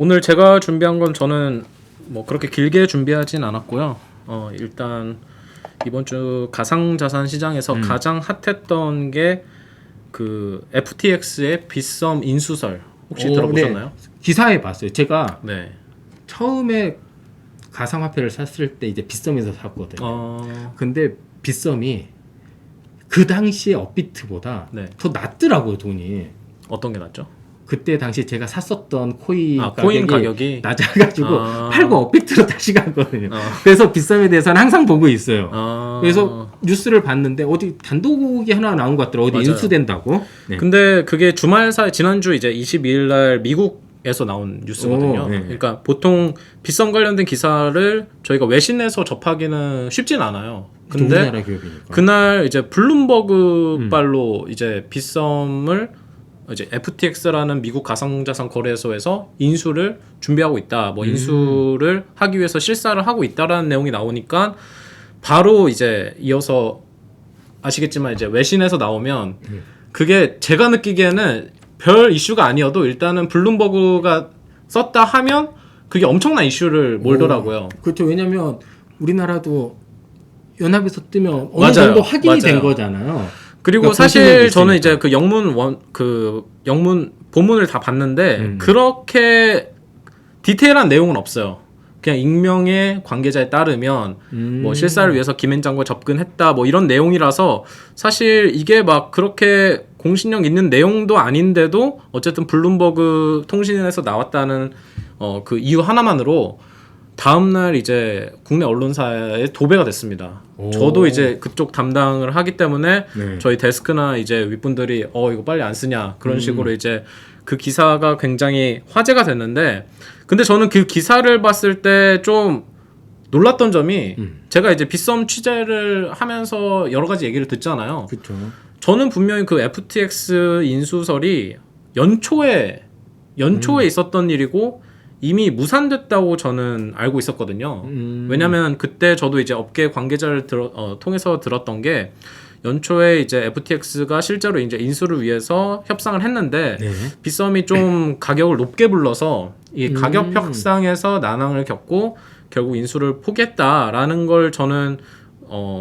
오늘 제가 준비한 건 저는 뭐 그렇게 길게 준비하진 않았고요. 일단 이번 주 가상자산 시장에서 가장 핫했던 게 그 FTX의 빗썸 인수설 혹시 들어보셨나요? 네. 기사에 봤어요. 제가 네. 처음에 가상화폐를 샀을 때 이제 빗썸에서 샀거든요. 근데 빗썸이 그 당시에 업비트보다 네. 더 낮더라고요, 돈이. 어떤 게 낫죠? 그때 당시 제가 샀었던 코인 코인 가격이 낮아가지고 팔고 업비트로 다시 갔거든요. 그래서 빗썸에 대해서는 항상 보고 있어요. 그래서 뉴스를 봤는데 어디 단독이 하나 나온 것 같더라고요. 어디 맞아요. 인수된다고. 네. 근데 그게 주말사에 지난주 이제 22일 날 미국에서 나온 뉴스거든요. 네. 그러니까 보통 빗썸 관련된 기사를 저희가 외신에서 접하기는 쉽진 않아요. 근데 우리나라 기업이니까. 그날 이제 블룸버그 발로 이제 빗썸을 이제 FTX라는 미국 가상자산 거래소에서 인수를 준비하고 있다. 뭐 인수를 하기 위해서 실사를 하고 있다라는 내용이 나오니까 바로 이제 이어서 아시겠지만 이제 외신에서 나오면 그게 제가 느끼기에는 별 이슈가 아니어도 일단은 블룸버그가 썼다 하면 그게 엄청난 이슈를 몰더라고요. 그렇죠. 왜냐면 우리나라도 연합에서 뜨면 어느 맞아요. 정도 확인이 된 맞아요. 거잖아요. 그리고 그러니까 사실 저는 이제 그 영문 본문을 다 봤는데 그렇게 디테일한 내용은 없어요. 그냥 익명의 관계자에 따르면 뭐 실사를 위해서 김앤장과 접근했다 뭐 이런 내용이라서 사실 이게 막 그렇게 공신력 있는 내용도 아닌데도 어쨌든 블룸버그 통신에서 나왔다는 그 이유 하나만으로 다음날 이제 국내 언론사에 도배가 됐습니다. 저도 이제 그쪽 담당을 하기 때문에 네. 저희 데스크나 이제 윗분들이 이거 빨리 안 쓰냐 그런 식으로 이제 그 기사가 굉장히 화제가 됐는데 근데 저는 그 기사를 봤을 때 좀 놀랐던 점이 제가 이제 빗썸 취재를 하면서 여러 가지 얘기를 듣잖아요. 그렇죠. 저는 분명히 그 FTX 인수설이 연초에 있었던 일이고 이미 무산됐다고 저는 알고 있었거든요. 왜냐면 그때 저도 이제 업계 관계자를 통해서 들었던 게 연초에 이제 FTX가 실제로 이제 인수를 위해서 협상을 했는데 네. 빗썸이 좀 가격을 높게 불러서 이 가격 협상에서 난항을 겪고 결국 인수를 포기했다라는 걸 저는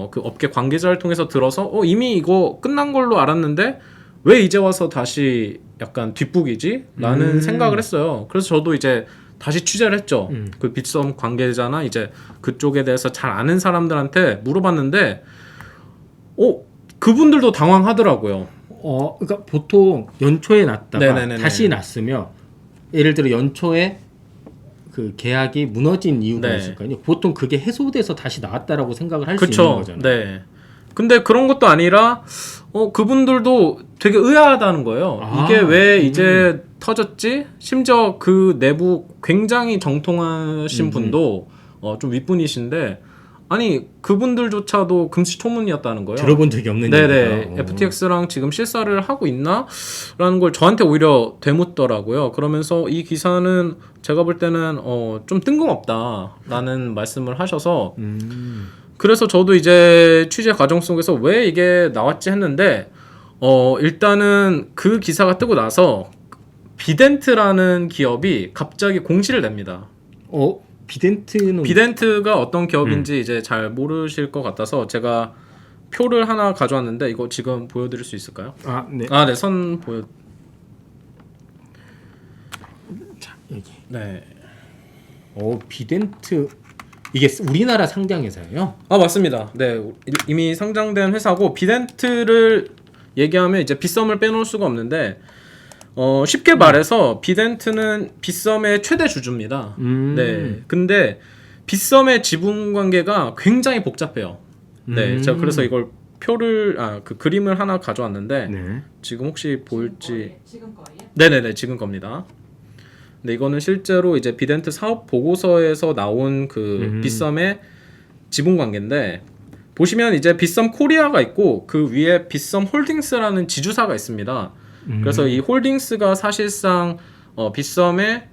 그 업계 관계자를 통해서 들어서 이미 이거 끝난 걸로 알았는데 왜 이제 와서 다시 약간 뒷북이지? 라는 생각을 했어요. 그래서 저도 이제 다시 취재를 했죠. 그 빗썸 관계자나 이제 그쪽에 대해서 잘 아는 사람들한테 물어봤는데 그분들도 당황하더라고요. 그러니까 보통 연초에 났다가 네네네네. 다시 났으면 예를 들어 연초에 그 계약이 무너진 이유가 네. 있을 거 아니에요. 보통 그게 해소돼서 다시 나왔다라고 생각을 할 수 있는 그쵸. 거잖아요. 네. 근데 그런 것도 아니라 그분들도 되게 의아하다는 거예요. 이게 왜 이제 터졌지? 심지어 그 내부 굉장히 정통하신 분도 좀 윗분이신데 아니 그분들조차도 금시초문이었다는 거예요. 들어본 적이 없는 네네. 얘기다. FTX랑 지금 실사를 하고 있나? 라는 걸 저한테 오히려 되묻더라고요. 그러면서 이 기사는 제가 볼 때는 좀 뜬금없다라는 말씀을 하셔서 그래서 저도 이제 취재 과정 속에서 왜 이게 나왔지 했는데 일단은 그 기사가 뜨고 나서 비덴트라는 기업이 갑자기 공시를 냅니다. 비덴트가 어떤 기업인지 이제 잘 모르실 것 같아서 제가 표를 하나 가져왔는데 이거 지금 보여드릴 수 있을까요? 네. 네, 선 보여. 자, 여기. 네. 비덴트 이게 우리나라 상장 회사예요? 맞습니다. 네, 이미 상장된 회사고 비덴트를 얘기하면 이제 빗썸을 빼놓을 수가 없는데 쉽게 말해서 비덴트는 빗썸의 최대 주주입니다. 네, 근데 빗썸의 지분 관계가 굉장히 복잡해요. 네, 제가 그래서 이걸 표를 그 그림을 하나 가져왔는데 네. 지금 혹시 보일지 지금 거예요? 네네네 지금 겁니다. 근데 이거는 실제로 이제 비덴트 사업 보고서에서 나온 그 빗썸의 지분 관계인데 보시면 이제 빗썸 코리아가 있고 그 위에 빗썸 홀딩스라는 지주사가 있습니다. 그래서 이 홀딩스가 사실상 빗썸의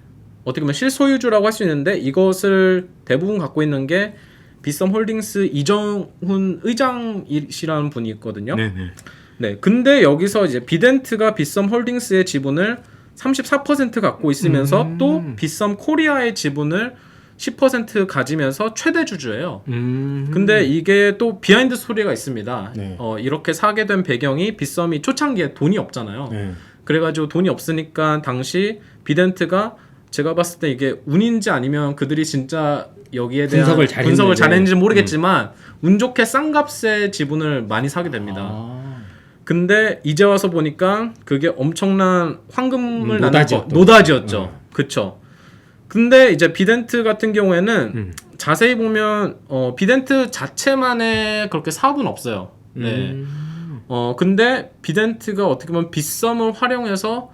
어떻게 보면 실소유주라고 할 수 있는데 이것을 대부분 갖고 있는 게 빗썸 홀딩스 이정훈 의장이시라는 분이 있거든요. 네네. 네, 근데 여기서 이제 비덴트가 빗썸 홀딩스의 지분을 34% 갖고 있으면서 또 빗썸 코리아의 지분을 10% 가지면서 최대 주주예요. 근데 이게 또 비하인드 스토리가 있습니다. 네. 이렇게 사게 된 배경이 빗썸이 초창기에 돈이 없잖아요. 네. 그래가지고 돈이 없으니까 당시 비덴트가 제가 봤을 때 이게 운인지 아니면 그들이 진짜 여기에 대한 분석을 잘했는지 모르겠지만 운 좋게 싼 값에 지분을 많이 사게 됩니다. 근데 이제 와서 보니까 그게 엄청난 황금을 노다지였죠. 그쵸. 근데 이제 비덴트 같은 경우에는 자세히 보면 비덴트 자체만의 그렇게 사업은 없어요. 네. 근데 비덴트가 어떻게 보면 빗썸을 활용해서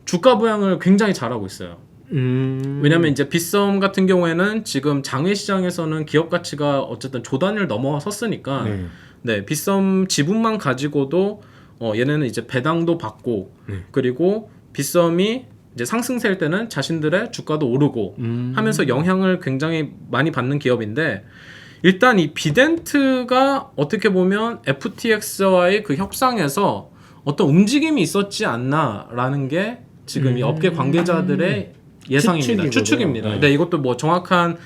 주가 부양을 굉장히 잘하고 있어요. 왜냐면 이제 빗썸 같은 경우에는 지금 장외 시장에서는 기업 가치가 어쨌든 조 단위를 넘어섰으니까 네, 빗썸 지분만 가지고도 얘네는 이제 배당도 받고 그리고 빗썸이 이제 상승세일 때는 자신들의 주가도 오르고 하면서 영향을 굉장히 많이 받는 기업인데 일단 이 비덴트가 어떻게 보면 FTX와의 그 협상에서 어떤 움직임이 있었지 않나라는 게 지금 이 업계 관계자들의 예상입니다. 추측입니다. 근데 이것도 뭐 정확한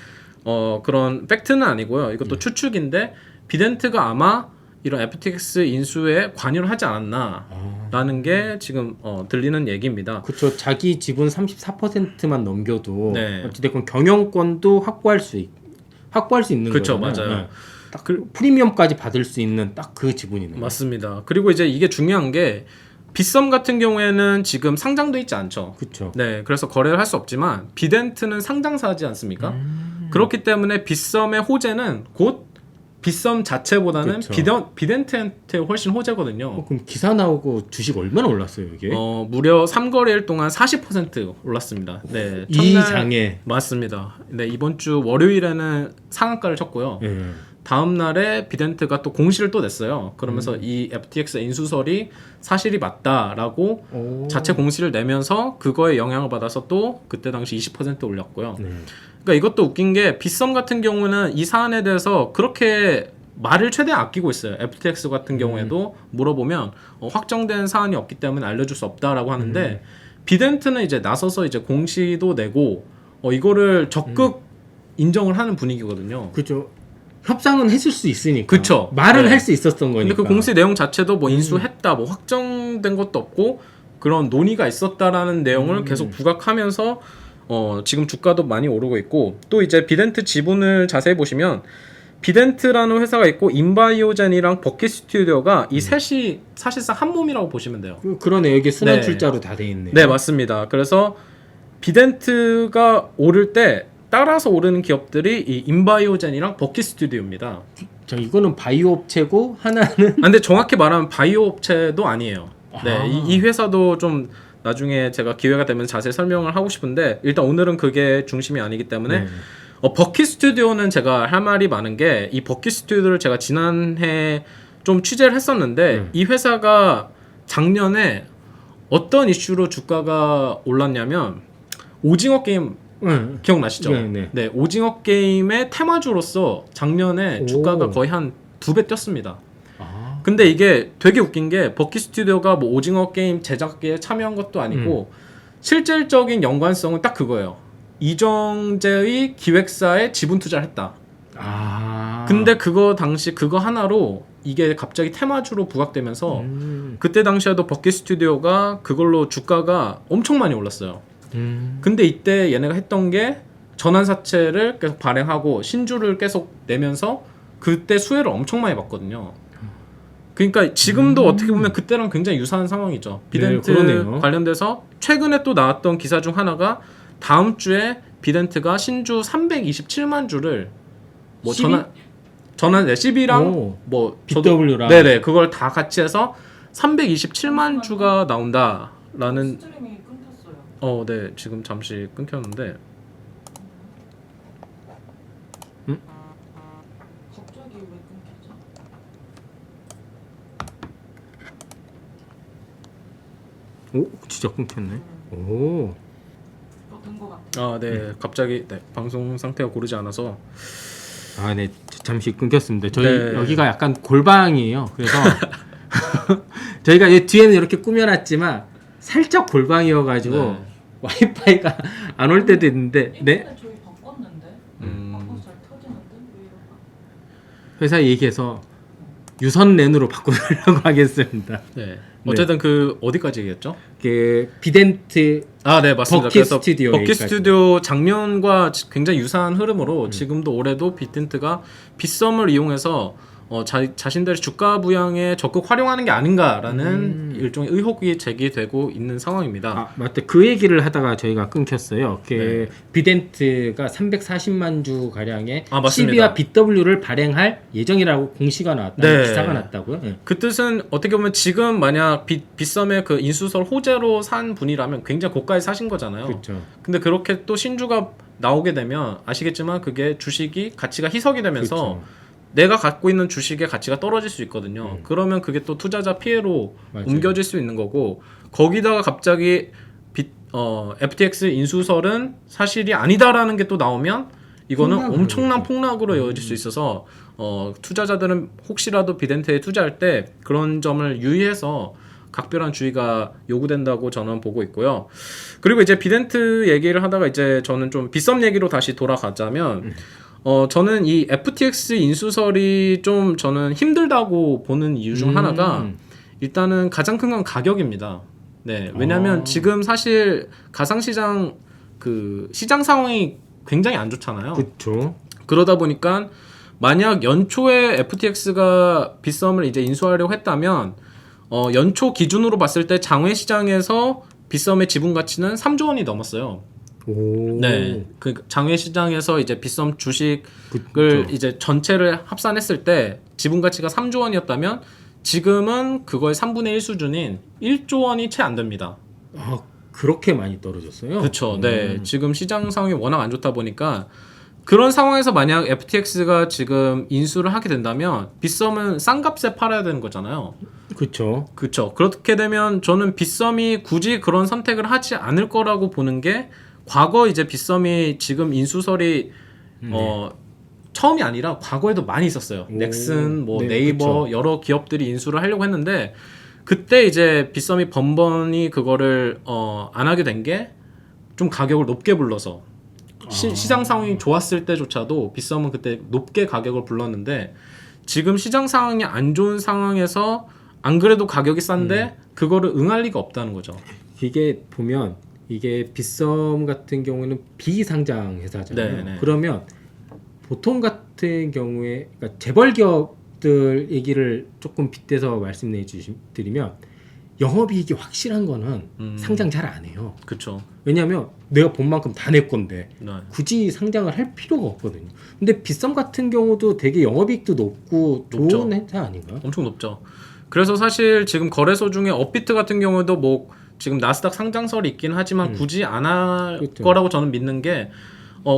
그런 팩트는 아니고요. 이것도 추측인데 비덴트가 아마 이런 FTX 인수에 관여를 하지 않았나라는 게 지금 들리는 얘기입니다. 그렇죠. 자기 지분 34%만 넘겨도 네. 어찌됐건 경영권도 확보할 수 있는 그렇죠, 거잖아요. 맞아요. 네. 딱 프리미엄까지 받을 수 있는 딱 그 지분이네요. 맞습니다. 그리고 이제 이게 중요한 게 빗썸 같은 경우에는 지금 상장도 있지 않죠. 그렇죠. 네, 그래서 거래를 할 수 없지만 비덴트는 상장사지 않습니까? 그렇기 때문에 빗썸의 호재는 곧 빗썸 자체보다는 비덴트한테 훨씬 호재거든요. 그럼 기사 나오고 주식 얼마나 올랐어요, 이게? 무려 3거래일 동안 40% 올랐습니다. 네, 이 장에 맞습니다. 네, 이번 주 월요일에는 상한가를 쳤고요. 다음 날에 비덴트가 또 공시를 또 냈어요. 그러면서 이 FTX 인수설이 사실이 맞다라고 자체 공시를 내면서 그거에 영향을 받아서 또 그때 당시 20% 올렸고요. 그러니까 이것도 웃긴 게 빗썸 같은 경우는 이 사안에 대해서 그렇게 말을 최대한 아끼고 있어요. FTX 같은 경우에도 물어보면 확정된 사안이 없기 때문에 알려줄 수 없다라고 하는데 비덴트는 이제 나서서 이제 공시도 내고 이거를 적극 인정을 하는 분위기거든요. 그렇죠. 협상은 했을 수 있으니까. 그쵸. 말은 네. 할 수 있었던 거니까. 근데 그 공시 내용 자체도 뭐 인수했다, 뭐 확정된 것도 없고 그런 논의가 있었다라는 내용을 계속 부각하면서 지금 주가도 많이 오르고 있고 또 이제 비덴트 지분을 자세히 보시면 비덴트라는 회사가 있고 인바이오젠이랑 버킷 스튜디오가 이 셋이 사실상 한 몸이라고 보시면 돼요. 그러네. 여기 순환 출자로 다 돼 있네. 네, 맞습니다. 그래서 비덴트가 오를 때 따라서 오르는 기업들이 이 인바이오젠이랑 버킷 스튜디오입니다. 자, 이거는 바이오 업체고 하나는 근데 정확히 말하면 바이오 업체도 아니에요. 네, 이 회사도 좀 나중에 제가 기회가 되면 자세히 설명을 하고 싶은데 일단 오늘은 그게 중심이 아니기 때문에 버킷 스튜디오는 제가 할 말이 많은 게 이 버킷 스튜디오를 제가 지난해 좀 취재를 했었는데 이 회사가 작년에 어떤 이슈로 주가가 올랐냐면 오징어 게임 기억나시죠? 네, 오징어 게임의 테마주로서 작년에 주가가 거의 한 2배 뛰었습니다. 근데 이게 되게 웃긴 게 버킷 스튜디오가 뭐 오징어 게임 제작에 참여한 것도 아니고 실질적인 연관성은 딱 그거예요. 이정재의 기획사에 지분 투자를 했다. 근데 그거 당시 그거 하나로 이게 갑자기 테마주로 부각되면서 그때 당시에도 버킷 스튜디오가 그걸로 주가가 엄청 많이 올랐어요. 근데 이때 얘네가 했던 게 전환사채를 계속 발행하고 신주를 계속 내면서 그때 수혜를 엄청 많이 받거든요. 그러니까 지금도 어떻게 보면 그때랑 굉장히 유사한 상황이죠. 비덴트 관련돼서 최근에 또 나왔던 기사 중 하나가 다음 주에 비덴트가 신주 327만 주를 뭐 전환 CB랑 뭐 BW랑 네네 그걸 다 같이 해서 327만 주가 나온다라는. 스트리밍이 끊겼어요. 네 지금 잠시 끊겼는데. 갑자기 왜 끊겼죠? 오, 진짜 끊겼네. 오. 된것 같아요. 네. 갑자기 방송 상태가 고르지 않아서. 네. 잠시 끊겼습니다. 저희 여기가 약간 골방이에요. 그래서 저희가 뒤에는 이렇게 꾸며놨지만 살짝 골방이어가지고 네. 와이파이가 안 올 때도 있는데 네? 인터넷 저희 바꿨는데 바꿔서 잘 터지는데 왜 이러나? 회사에 얘기해서 유선 랜으로 바꿔달라고 하겠습니다. 네. 어쨌든 그 어디까지 얘기했죠? 그 비덴트 네 맞습니다. 버킷 그래서 스튜디오 버킷 얘기까지. 스튜디오 작년과 굉장히 유사한 흐름으로 지금도 올해도 빗든트가 빗썸을 이용해서 자신들의 주가 부양에 적극 활용하는 게 아닌가라는 일종의 의혹이 제기되고 있는 상황입니다. 아 맞다. 그 얘기를 하다가 저희가 끊겼어요. 그 네. 비덴트가 340만 주 가량의 맞습니다. CB와 BW를 발행할 예정이라고 공시가 나왔다. 네. 기사가 났다고요? 네. 그 뜻은 어떻게 보면 지금 만약 빗썸의 그 인수설 호재로 산 분이라면 굉장히 고가에 사신 거잖아요. 그렇죠. 근데 그렇게 또 신주가 나오게 되면 아시겠지만 그게 주식이 가치가 희석이 되면서 그렇죠. 내가 갖고 있는 주식의 가치가 떨어질 수 있거든요. 그러면 그게 또 투자자 피해로 맞아요. 옮겨질 수 있는 거고 거기다가 갑자기 FTX 인수설은 사실이 아니다라는 게 또 나오면 이거는 폭락으로 엄청난 폭락으로 이어질 수 있어서 투자자들은 혹시라도 비덴트에 투자할 때 그런 점을 유의해서 각별한 주의가 요구된다고 저는 보고 있고요. 그리고 이제 비덴트 얘기를 하다가 이제 저는 좀 빗썸 얘기로 다시 돌아가자면 저는 이 FTX 인수설이 좀 저는 힘들다고 보는 이유 중 하나가 일단은 가장 큰 건 가격입니다. 네, 왜냐하면 지금 사실 가상시장 그 시장 상황이 굉장히 안 좋잖아요. 그렇죠. 그러다 보니까 만약 연초에 FTX가 빗썸을 이제 인수하려고 했다면 연초 기준으로 봤을 때 장외 시장에서 빗썸의 지분 가치는 3조 원이 넘었어요. 오. 네, 그 장외 시장에서 이제 빗썸 주식을 그쵸. 이제 전체를 합산했을 때 지분 가치가 3조 원이었다면 지금은 그거의 3분의 1 수준인 1조 원이 채 안 됩니다. 아 그렇게 많이 떨어졌어요? 그렇죠. 네, 지금 시장 상황이 워낙 안 좋다 보니까 그런 상황에서 만약 FTX가 지금 인수를 하게 된다면 빗썸은 싼 값에 팔아야 되는 거잖아요. 그렇죠. 그렇죠. 그렇게 되면 저는 빗썸이 굳이 그런 선택을 하지 않을 거라고 보는 게 과거 이제 빗썸이 지금 인수설이 처음이 아니라 과거에도 많이 있었어요. 오, 넥슨, 뭐 네, 네이버 그쵸. 여러 기업들이 인수를 하려고 했는데 그때 이제 빗썸이 번번이 그거를 안 하게 된 게 좀 가격을 높게 불러서 시장 상황이 좋았을 때조차도 빗썸은 그때 높게 가격을 불렀는데 지금 시장 상황이 안 좋은 상황에서 안 그래도 가격이 싼데 그거를 응할 리가 없다는 거죠. 이게 보면 이게 빗썸 같은 경우는 비상장 회사잖아요. 네, 네. 그러면 보통 같은 경우에 그러니까 재벌 기업들 얘기를 조금 빗대서 말씀드리면 영업이익이 확실한 거는 상장 잘 안 해요. 그렇죠. 왜냐하면 내가 본 만큼 다 낼 건데 네. 굳이 상장을 할 필요가 없거든요. 근데 빗썸 같은 경우도 되게 영업이익도 높고 높죠. 좋은 회사 아닌가요? 엄청 높죠. 그래서 사실 지금 거래소 중에 업비트 같은 경우도 뭐 지금 나스닥 상장설이 있긴 하지만 굳이 안 할 그렇죠. 거라고 저는 믿는 게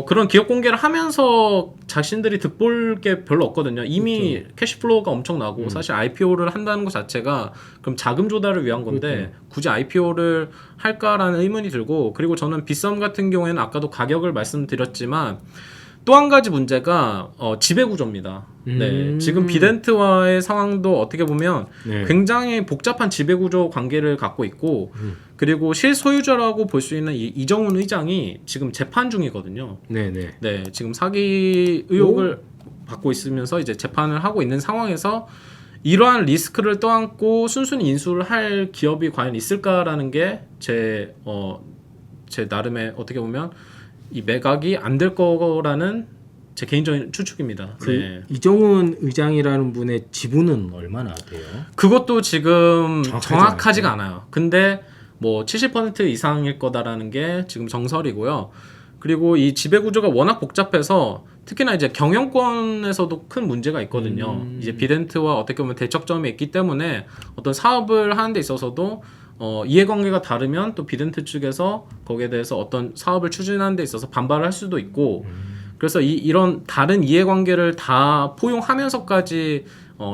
그런 기업 공개를 하면서 자신들이 득볼 게 별로 없거든요. 이미 캐시플로우가 엄청 나고 사실 IPO를 한다는 것 자체가 그럼 자금 조달을 위한 건데 굳이 IPO를 할까라는 의문이 들고 그리고 저는 빗썸 같은 경우에는 아까도 가격을 말씀드렸지만 또 한 가지 문제가 지배구조입니다. 네, 지금 비덴트와의 상황도 어떻게 보면 네. 굉장히 복잡한 지배구조 관계를 갖고 있고 그리고 실소유자라고 볼 수 있는 이정훈 의장이 지금 재판 중이거든요. 네네. 네, 지금 사기 의혹을 받고 있으면서 이제 재판을 하고 있는 상황에서 이러한 리스크를 떠안고 순순히 인수를 할 기업이 과연 있을까라는 게 제 나름의 어떻게 보면 이 매각이 안 될 거라는 제 개인적인 추측입니다. 네. 이정훈 의장이라는 분의 지분은 얼마나 돼요? 그것도 지금 정확하지 정확하지가 않아요. 근데 뭐 70% 이상일 거다라는 게 지금 정설이고요. 그리고 이 지배 구조가 워낙 복잡해서 특히나 이제 경영권에서도 큰 문제가 있거든요. 이제 비덴트와 어떻게 보면 대척점이 있기 때문에 어떤 사업을 하는 데 있어서도 이해관계가 다르면 또 비덴트 측에서 거기에 대해서 어떤 사업을 추진하는 데 있어서 반발을 할 수도 있고 그래서 이런 다른 이해관계를 다 포용하면서까지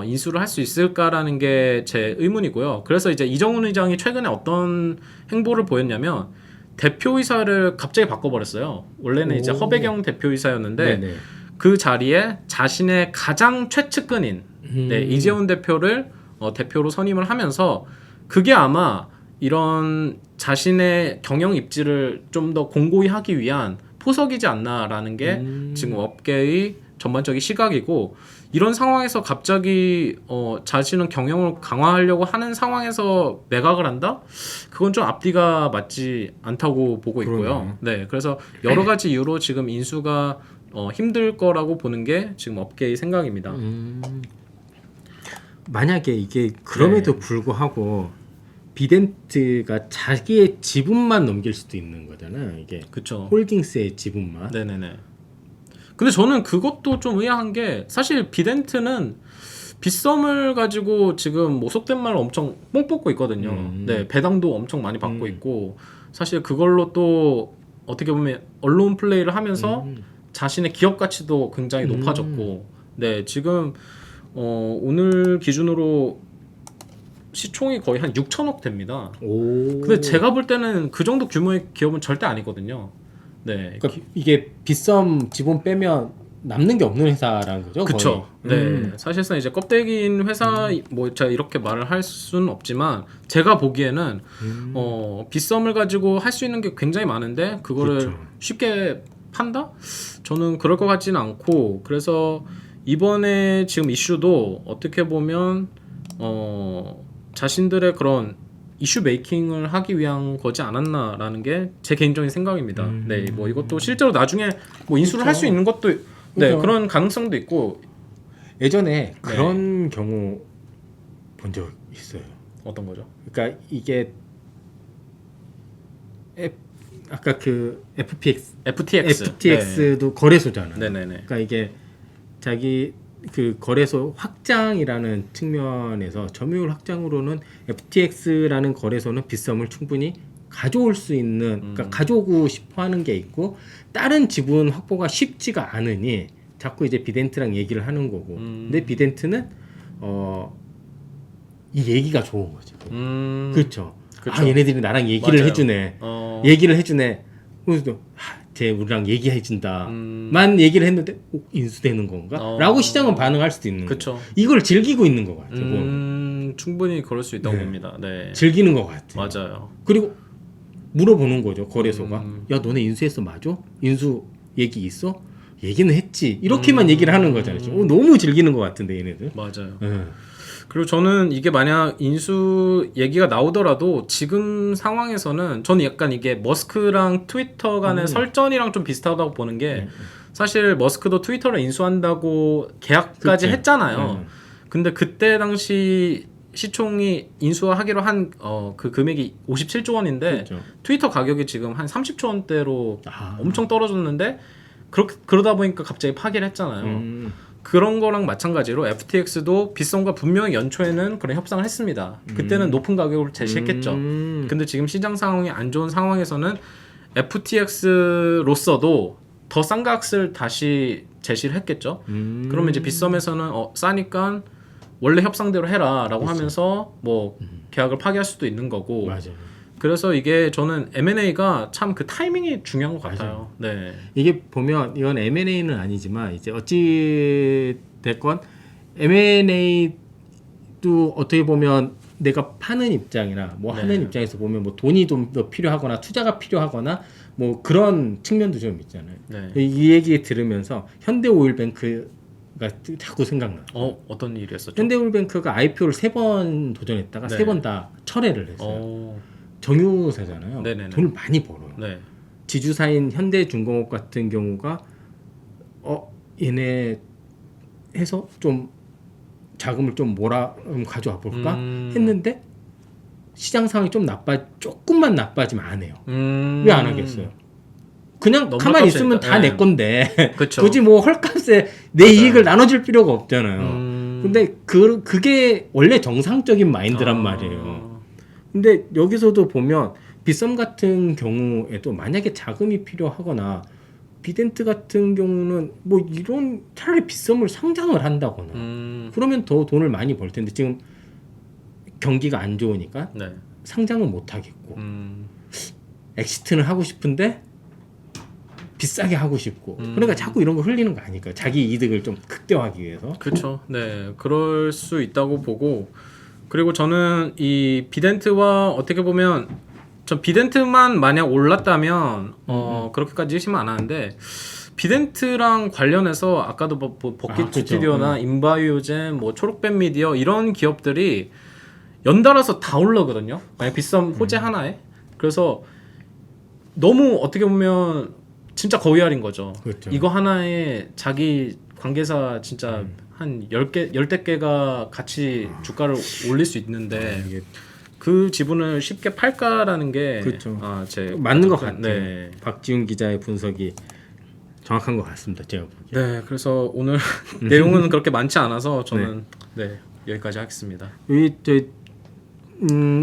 인수를 할 수 있을까라는 게 제 의문이고요. 그래서 이제 이정훈 의장이 최근에 어떤 행보를 보였냐면 대표이사를 갑자기 바꿔버렸어요. 원래는 이제 허배경 대표이사였는데 네네. 그 자리에 자신의 가장 최측근인 이재훈 대표를 대표로 선임을 하면서 그게 아마 이런 자신의 경영 입지를 좀 더 공고히 하기 위한 포석이지 않나라는 게 지금 업계의 전반적인 시각이고 이런 상황에서 갑자기 자신은 경영을 강화하려고 하는 상황에서 매각을 한다? 그건 좀 앞뒤가 맞지 않다고 보고 있고요. 네, 그래서 여러 가지 이유로 지금 인수가 힘들 거라고 보는 게 지금 업계의 생각입니다. 만약에 이게 그럼에도 불구하고 비덴트가 자기의 지분만 넘길 수도 있는 거잖아요. 이게 그렇죠. 홀딩스의 지분만. 네네네. 근데 저는 그것도 좀 의아한 게 사실 비덴트는 빗썸을 가지고 지금 뭐 속된 말을 엄청 뽕 뽑고 있거든요. 네, 배당도 엄청 많이 받고 있고 사실 그걸로 또 어떻게 보면 언론 플레이를 하면서 자신의 기업 가치도 굉장히 높아졌고, 네, 지금 오늘 기준으로 시총이 거의 한 6천억 됩니다. 오. 근데 제가 볼 때는 그 정도 규모의 기업은 절대 아니거든요. 네. 그러니까 이게 빗썸 지분 빼면 남는 게 없는 회사라는 거죠? 그렇죠. 거의? 네. 사실상 이제 껍데기인 회사 뭐 제가 이렇게 말을 할 수는 없지만 제가 보기에는 빗썸을 가지고 할 수 있는 게 굉장히 많은데 그거를 그렇죠. 쉽게 판다? 저는 그럴 것 같지는 않고 그래서 이번에 지금 이슈도 어떻게 보면 자신들의 그런 이슈 메이킹을 하기 위한 거지 않았나라는 게 제 개인적인 생각입니다. 네, 뭐 이것도 실제로 나중에 뭐 인수를 할 수 있는 것도 네 그렇죠. 그런 가능성도 있고 예전에 그런 경우 본 적 있어요. 어떤 거죠? 그러니까 이게 아까 그 FTX도 거래소잖아요. 네네네. 그러니까 이게 자기 그 거래소 확장이라는 측면에서 점유율 확장으로는 FTX라는 거래소는 빗썸을 충분히 가져올 수 있는, 그러니까 가져오고 싶어하는 게 있고 다른 지분 확보가 쉽지가 않으니 자꾸 이제 비덴트랑 얘기를 하는 거고. 근데 비덴트는 이 얘기가 좋은 거죠. 그렇죠. 그쵸. 아 얘네들이 나랑 얘기를 맞아요. 해주네. 얘기를 해주네. 그래서 쟤 우리랑 얘기해준다만 얘기를 했는데 인수되는 건가? 라고 시장은 반응할 수도 있는 그쵸. 거예요. 이걸 즐기고 있는 것 같아요. 충분히 그럴 수 있다고 네. 봅니다. 네. 즐기는 것 같아요. 맞아요. 그리고 물어보는 거죠. 거래소가. 야 너네 인수했어 맞아? 인수 얘기 있어? 얘기는 했지. 이렇게만 얘기를 하는 거잖아요. 너무 즐기는 것 같은데 얘네들. 맞아요. 네. 그리고 저는 이게 만약 인수 얘기가 나오더라도 지금 상황에서는 저는 약간 이게 머스크랑 트위터 간의 설전이랑 좀 비슷하다고 보는 게 사실 머스크도 트위터를 인수한다고 계약까지 그치. 했잖아요. 근데 그때 당시 시총이 인수하기로 한 그 금액이 57조 원인데 그렇죠. 트위터 가격이 지금 한 30조 원대로 아. 엄청 떨어졌는데 그러다 보니까 갑자기 파기를 했잖아요. 그런 거랑 마찬가지로 FTX도 빗썸과 분명히 연초에는 그런 협상을 했습니다. 그때는 높은 가격으로 제시했겠죠. 근데 지금 시장 상황이 안 좋은 상황에서는 FTX로서도 더 싼 값을 다시 제시를 했겠죠. 그러면 이제 빗썸에서는 싸니까 원래 협상대로 해라라고 하면서 뭐 계약을 파기할 수도 있는 거고. 맞아요. 그래서 이게 저는 M&A가 참 그 타이밍이 중요한 것 같아요. 네. 이게 보면 이건 M&A는 아니지만 이제 어찌 됐건 M&A도 어떻게 보면 내가 파는 입장이나 뭐 네. 하는 입장에서 보면 뭐 돈이 좀 더 필요하거나 투자가 필요하거나 뭐 그런 측면도 좀 있잖아요. 네. 이 얘기 들으면서 현대오일뱅크가 자꾸 생각나. 어떤 일이 했었죠? 현대오일뱅크가 IPO를 3번 도전했다가 네. 3번 다 철회를 했어요. 정유사잖아요. 네네네. 돈을 많이 벌어요. 네. 지주사인 현대중공업 같은 경우가 얘네 해서 좀 자금을 좀 가져와 볼까 했는데 시장 상황이 좀 조금만 나빠지면 안 해요. 왜 안 하겠어요? 그냥 너무 가만히 헐값이니까. 있으면 다 내 네. 건데 그쵸. 굳이 뭐 헐값에 내 맞아요. 이익을 나눠줄 필요가 없잖아요. 근데 그게 원래 정상적인 마인드란 말이에요. 근데 여기서도 보면 빗썸 같은 경우에도 만약에 자금이 필요하거나 비덴트 같은 경우는 뭐 이런 차라리 빗썸을 상장을 한다거나 그러면 더 돈을 많이 벌 텐데 지금 경기가 안 좋으니까 네. 상장은 못 하겠고 엑시트는 하고 싶은데 비싸게 하고 싶고 그러니까 자꾸 이런 거 흘리는 거 아닐까요? 자기 이득을 좀 극대화하기 위해서. 그렇죠. 네, 그럴 수 있다고 보고 그리고 저는 이 비덴트와 어떻게 보면 전 비덴트만 만약 올랐다면 그렇게까지 의심은 안 하는데 비덴트랑 관련해서 아까도 뭐 버킷 그렇죠. 스튜디오나 인바이오젠, 뭐 초록뱀 미디어 이런 기업들이 연달아서 다 올라거든요. 만약 비싼 호재 하나에. 그래서 너무 어떻게 보면 진짜 거의 할인 거죠. 그렇죠. 이거 하나에 자기 관계사 진짜 한 10대 개가 같이 주가를 올릴 수 있는데 이게 그 지분을 쉽게 팔까라는 게 그렇죠. 제 맞는 것 같아요. 네. 박지훈 기자의 분석이 정확한 것 같습니다. 제가 보기에. 네, 그래서 오늘 내용은 그렇게 많지 않아서 저는 네, 여기까지 하겠습니다. 여기